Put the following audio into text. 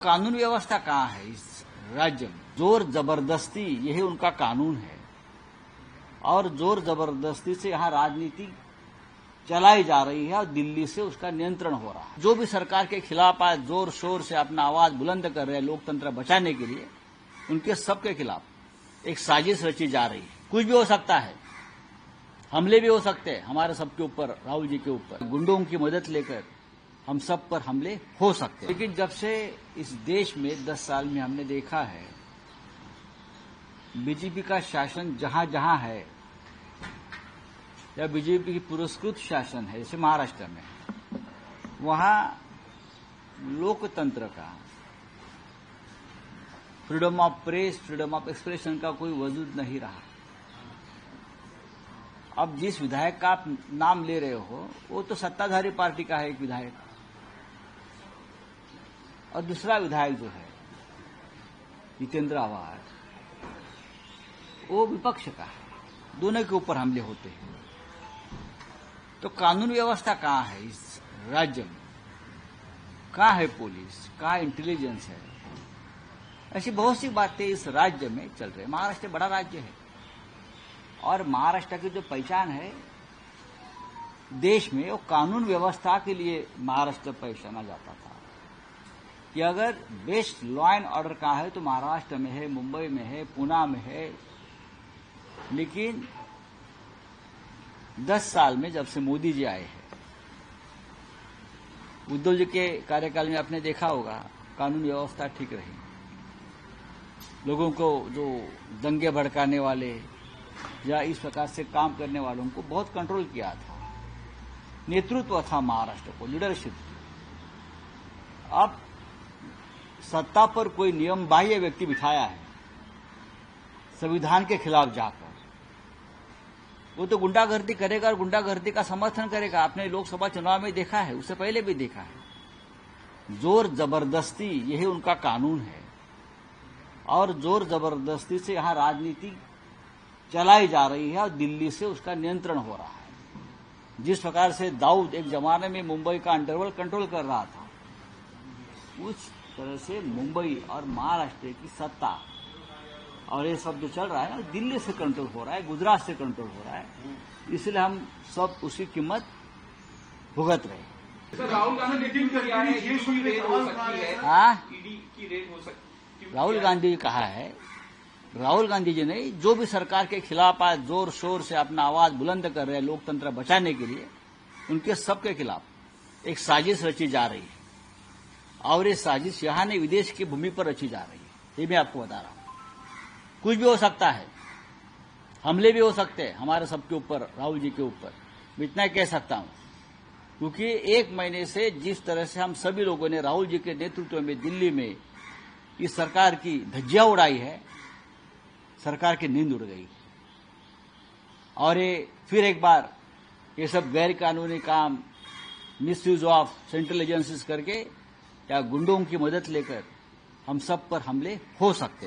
कानून व्यवस्था कहाँ है इस राज्य में? जोर जबरदस्ती यही उनका कानून है और जोर जबरदस्ती से यहाँ राजनीति चलाई जा रही है और दिल्ली से उसका नियंत्रण हो रहा है। जो भी सरकार के खिलाफ आज जोर शोर से अपना आवाज बुलंद कर रहे हैं लोकतंत्र बचाने के लिए, उनके सबके खिलाफ एक साजिश रची जा रही है। कुछ भी हो सकता है, हमले भी हो सकते हैं हमारे सबके ऊपर, राहुल जी के ऊपर। गुंडों की मदद लेकर हम सब पर हमले हो सकते हैं। लेकिन जब से इस देश में 10 साल में हमने देखा है बीजेपी का शासन जहां जहां है या बीजेपी की पुरस्कृत शासन है, जैसे महाराष्ट्र में, वहां लोकतंत्र का, freedom of press, freedom of expression का कोई वजूद नहीं रहा। अब जिस विधायक का आप नाम ले रहे हो वो तो सत्ताधारी पार्टी का है एक विधायक, और दूसरा विधायक जो है जितेंद्र आवाज, वो विपक्ष का है। दोनों के ऊपर हमले होते हैं। तो कानून व्यवस्था कहाँ है इस राज्य में? कहाँ है पुलिस, कहाँ इंटेलिजेंस है? ऐसी बहुत सी बातें इस राज्य में चल रही है। महाराष्ट्र बड़ा राज्य है और महाराष्ट्र की जो पहचान है देश में, वो कानून व्यवस्था के लिए महाराष्ट्र पहचाना जाता था कि अगर बेस्ट लॉ एंड ऑर्डर का है तो महाराष्ट्र में है, मुंबई में है, पुणे में है। लेकिन 10 साल में जब से मोदी जी आए हैं, उद्धव जी के कार्यकाल में आपने देखा होगा कानून व्यवस्था ठीक रही। लोगों को जो दंगे भड़काने वाले या इस प्रकार से काम करने वालों को बहुत कंट्रोल किया था। नेतृत्व था महाराष्ट्र को, लीडरशिप थी। अब सत्ता पर कोई नियम बाह्य व्यक्ति बिठाया है संविधान के खिलाफ जाकर, वो तो गुंडागर्दी करेगा और गुंडागर्दी का समर्थन करेगा। आपने लोकसभा चुनाव में देखा है, उससे पहले भी देखा है। जोर जबरदस्ती यही उनका कानून है और जोर जबरदस्ती से यहाँ राजनीति चलाई जा रही है और दिल्ली से उसका नियंत्रण हो रहा है। जिस प्रकार से दाऊद एक जमाने में मुंबई का अंडरवर्ल्ड कंट्रोल कर रहा था, उस तरह से मुंबई और महाराष्ट्र की सत्ता और ये सब जो चल रहा है ना, दिल्ली से कंट्रोल हो रहा है, गुजरात से कंट्रोल हो रहा है। इसलिए हम सब उसकी कीमत भुगत रहे हैं। सर, राहुल गांधी ने किया है, ये कोई रेड हो सकती है, ईडी की रेड हो सकती है। राहुल गांधी कहा है, राहुल गांधी जी ने जो भी सरकार के खिलाफ आज जोर शोर से अपना आवाज बुलंद कर रहे हैं लोकतंत्र बचाने के लिए, उनके सबके खिलाफ एक साजिश रची जा रही है और ये साजिश यहाँ नहीं विदेश की भूमि पर रची जा रही है। ये मैं आपको बता रहा हूं। कुछ भी हो सकता है, हमले भी हो सकते हैं हमारे सबके ऊपर, राहुल जी के ऊपर। मैं इतना कह सकता हूं क्योंकि 1 महीने से जिस तरह से हम सभी लोगों ने राहुल जी के नेतृत्व में दिल्ली में इस सरकार की धज्जियां उड़ाई है, सरकार की नींद उड़ गई। और ये फिर एक बार ये सब गैर कानूनी काम, मिसयूज ऑफ सेंट्रल एजेंसीज करके या गुंडों की मदद लेकर हम सब पर हमले हो सकते हैं।